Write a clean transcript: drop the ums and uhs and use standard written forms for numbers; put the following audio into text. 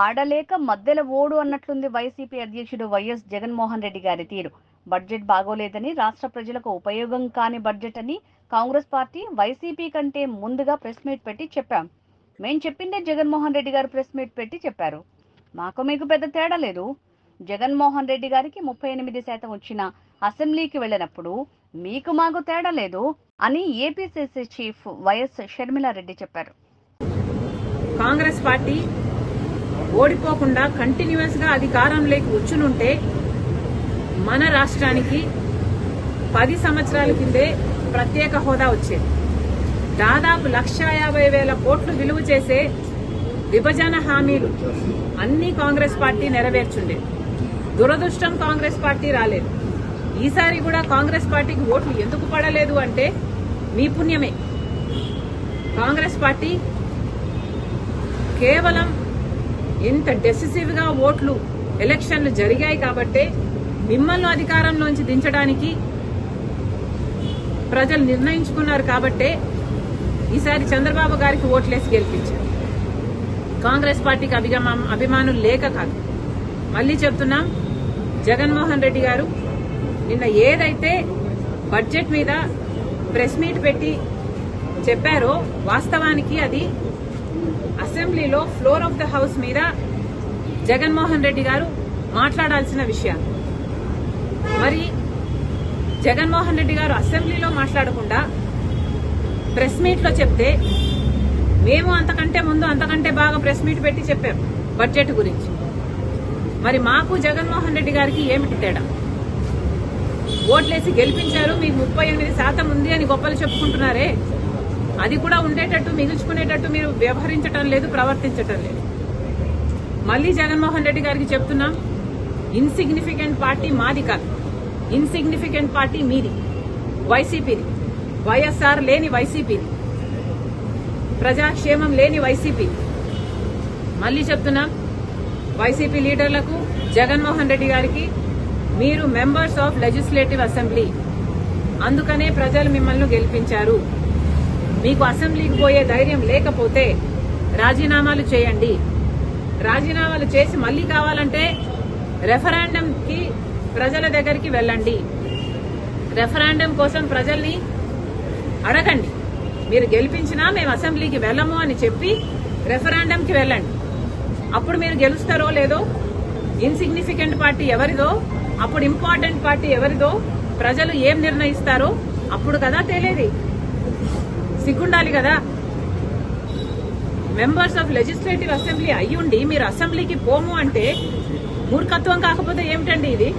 ఆడలేక మధ్యలో ఓడు అన్నట్లుంది వైసీపీ అధ్యక్షుడు వైఎస్ జగన్మోహన్ రెడ్డి గారి తీరు. బడ్జెట్ బాగోలేదని, రాష్ట్ర ప్రజలకు ఉపయోగం కాని బడ్జెట్ అని కాంగ్రెస్ పార్టీ వైసీపీ కంటే ముందుగా ప్రెస్ మీట్ పెట్టి చెప్పాం. మేం చెప్పిందే జగన్మోహన్ రెడ్డి గారు ప్రెస్ మీట్ పెట్టి చెప్పారు. మాకు మీకు పెద్ద తేడా లేదు. జగన్మోహన్ రెడ్డి గారికి 38% వచ్చిన అసెంబ్లీకి వెళ్ళినప్పుడు మీకు మాకు తేడా లేదు అని ఏపీసీసీ చీఫ్ వైఎస్ షర్మిలారెడ్డి చెప్పారు. కాంగ్రెస్ పార్టీ ఓడిపోకుండా కంటిన్యూస్ గా అధికారంలోకి వచ్చునుంటే మన రాష్ట్రానికి 10 సంవత్సరాల కిందే ప్రత్యేక హోదా వచ్చేది. దాదాపు 1,50,000 కోట్లు విలువ చేసే విభజన హామీలు అన్ని కాంగ్రెస్ పార్టీ నెరవేర్చుండే. దురదృష్టం కాంగ్రెస్ పార్టీ రాలేదు. ఈసారి కూడా కాంగ్రెస్ పార్టీకి ఓట్లు ఎందుకు పడలేదు అంటే మీ పుణ్యమే. కాంగ్రెస్ పార్టీ కేవలం ఇంత డెసిసివ్ గా ఓట్లు ఎలక్షన్లు జరిగాయి కాబట్టే మిమ్మల్ని అధికారంలోంచి దించడానికి ప్రజలు నిర్ణయించుకున్నారు కాబట్టే ఈసారి చంద్రబాబు గారికి ఓట్లేసి గెలిపించారు. కాంగ్రెస్ పార్టీకి అభిమానులు లేక కాదు. మళ్లీ చెప్తున్నాం, జగన్మోహన్ రెడ్డి గారు నిన్న ఏదైతే బడ్జెట్ మీద ప్రెస్ మీట్ పెట్టి చెప్పారో వాస్తవానికి అది అసెంబ్లీలో ఫ్లోర్ ఆఫ్ ద హౌస్ మీద జగన్మోహన్ రెడ్డి గారు మాట్లాడాల్సిన విషయాలు. మరి జగన్మోహన్ రెడ్డి గారు అసెంబ్లీలో మాట్లాడకుండా ప్రెస్ మీట్ లో చెప్తే మేము అంతకంటే ముందు అంతకంటే బాగా ప్రెస్ మీట్ పెట్టి చెప్పాం బడ్జెట్ గురించి. మరి మాకు జగన్మోహన్ రెడ్డి గారికి ఏమిటి తేడా? ఓట్లేసి గెలిపించారు, మీకు 38% ఉంది అని గొప్పలు చెప్పుకుంటున్నారే, అది కూడా ఉండేటట్టు మిగుల్చుకునేటట్టు మీరు వ్యవహరించటం లేదు, ప్రవర్తించటం లేదు. మళ్లీ జగన్మోహన్ రెడ్డి గారికి చెప్తున్నాం, ఇన్సిగ్నిఫికెంట్ పార్టీ మాది కాదు, ఇన్సిగ్నిఫికెంట్ పార్టీ మీది, వైసీపీది. వైఎస్ఆర్ లేని వైసీపీది, ప్రజాక్షేమం లేని వైసీపీ. మళ్లీ చెప్తున్నాం వైసీపీ లీడర్లకు, జగన్మోహన్ రెడ్డి గారికి, మీరు మెంబర్స్ ఆఫ్ లెజిస్లేటివ్ అసెంబ్లీ, అందుకనే ప్రజలు మిమ్మల్ని గెలిపించారు. మీకు అసెంబ్లీకి పోయే ధైర్యం లేకపోతే రాజీనామాలు చేయండి. రాజీనామాలు చేసి మళ్లీ కావాలంటే రెఫరెండం కి ప్రజల దగ్గరికి వెళ్ళండి. రెఫరెండం కోసం ప్రజల్ని అడగండి. మీరు గెలిపించినా మేము అసెంబ్లీకి వెళ్ళము అని చెప్పి రెఫరెండంకి వెళ్ళండి. అప్పుడు మీరు గెలుస్తారో లేదో, ఇన్సిగ్నిఫికెంట్ పార్టీ ఎవరిదో, అప్పుడు ఇంపార్టెంట్ పార్టీ ఎవరిదో, ప్రజలు ఏం నిర్ణయిస్తారో అప్పుడు కదా తెలియదు. సిగ్గుండాలి కదా. మెంబర్స్ ఆఫ్ లెజిస్లేటివ్ అసెంబ్లీ అయ్యుండి మీరు అసెంబ్లీకి పోము అంటే మూర్ఖత్వం కాకపోతే ఏమిటండి ఇది?